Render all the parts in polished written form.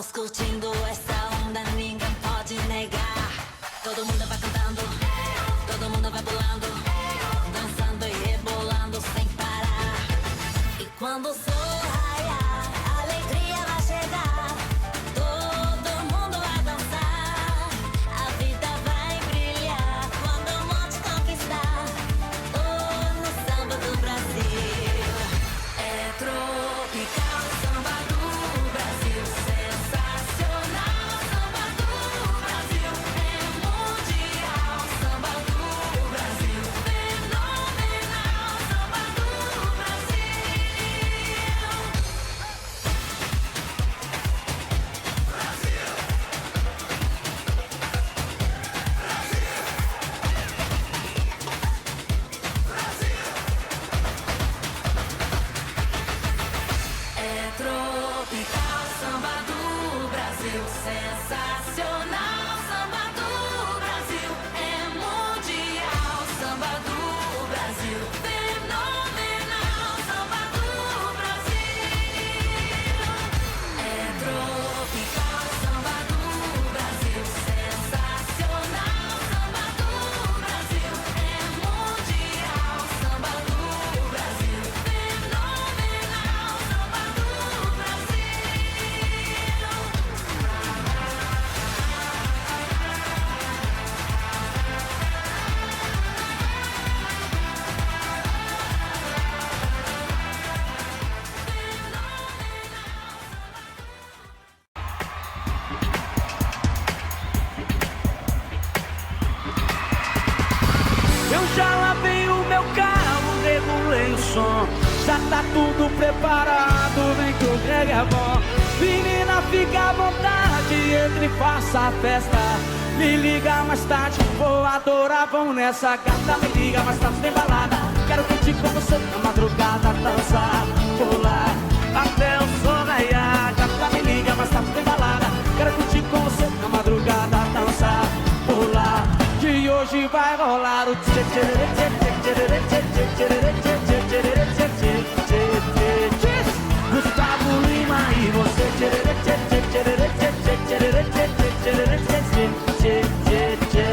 Estamos curtindo essa onda, ninguém pode negar. Todo mundo vai cantando, todo mundo vai pulando, dançando e rebolando sem parar. E quando o sol raiar, a alegria vai chegar. Todo mundo vai dançar, a vida vai brilhar. Quando o monte conquistar, oh, no samba do Brasil. É tropical, samba do Brasil. Sensacional, samba do Brasil. É mundial, samba do Brasil. Fenomenal, samba do Brasil. É tropical, samba do Brasil. Sensacional, samba do Brasil. É mundial, samba do Brasil. Fenomenal, samba do Brasil. É tropical, samba do Brasil. Sensacional, samba do Brasil. É mundial, samba do Brasil. Fenomenal, samba do Brasil. Eu já lavei o meu carro, regulei o som. Já tá tudo preparado, vem que o reggae é bom. Menina, fica à vontade, entre e faça a festa. Me liga mais tarde, vou adorar, vamos nessa gata. Me liga mais tarde, tem balada. Quero curtir com você na madrugada, dançar, pular, até o sol raiar. Gata, me liga mais tarde, tem balada. Quero curtir com você na madrugada, dançar, pular. Que hoje vai rolar o tchê tchê tchê tchê tchê tchê tchê tchê tchê tchê tchê tchê. Gustavo Lima e você tchê tchê tchê tchê tchê tchê tchê tchê tchê tchê tchê.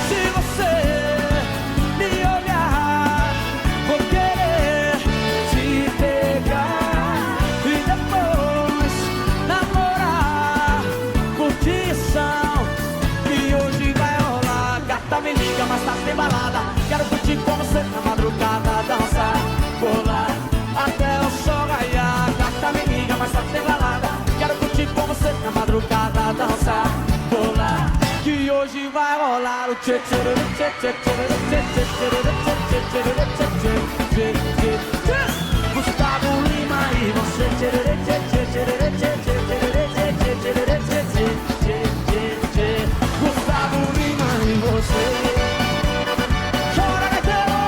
Se você me olhar, vou querer te pegar e depois namorar, curtição. Que hoje vai rolar. Gata, me liga, mas tá sem balada. Quero curtir com você na madrugada, dançar, pular, até o sol raiar. Gata, me liga, mas tá sem balada. Quero curtir com você na madrugada, dançar, pular. Que hoje vai rolar o tchê tchê tchê tchê tchê tchê tchê tchê tchê tchê tchê. Gustavo Lima e você tchê tchê tchê tchê tchê tchê tchê tchê tchê. Gustavo Lima e você. Chora, gaiteiro!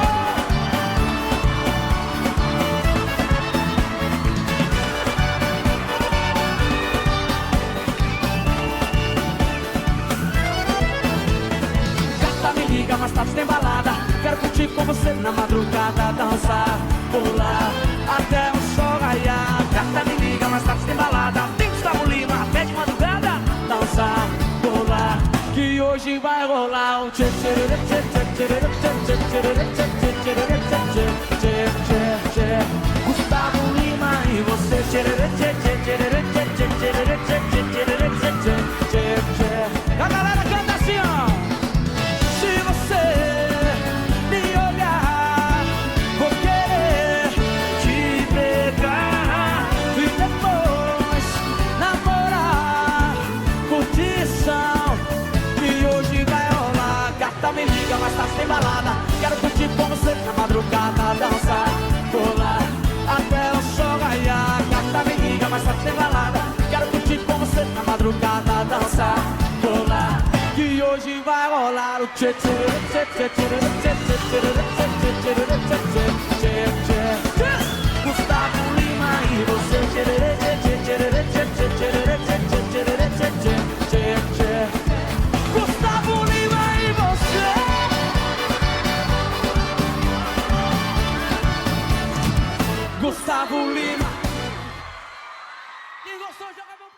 Gata, me liga, mas tarde tem balada. Quero curtir com você na madrugada, dançar, pular, até o sol raiar. Gata, me liga, mas tarde tem balada. Tem Gustavo Lima, até de madrugada, dançar, pular. Que hoje vai rolar um tchê tchê tchê tchê tchê tchê tchê tchê tchê tchê. Gustavo Lima e você tchê tchê tchê tchê tchê tchê tchê tchê tchê. A galera canta assim, ó. Se você me olhar, vou querer te pegar e depois namorar, curtição. Que hoje vai rolar. Gata, me liga, mas tá sem balada. Quero curtir com você na madrugada, dançar, pular, até o sol raiar. Gata, me liga, mas tá sem balada. Quero curtir com você na madrugada, dançar, pular. Que hoje vai rolar o tchê tchê tchê tchê tchê tchê tchê tchê tchê tchê. Gustavo Lima e você tchê tchê tchê tchê tchê tchê tchê tchê tchê. Gustavo Lima e você. Gustavo Lima. som, joga a mão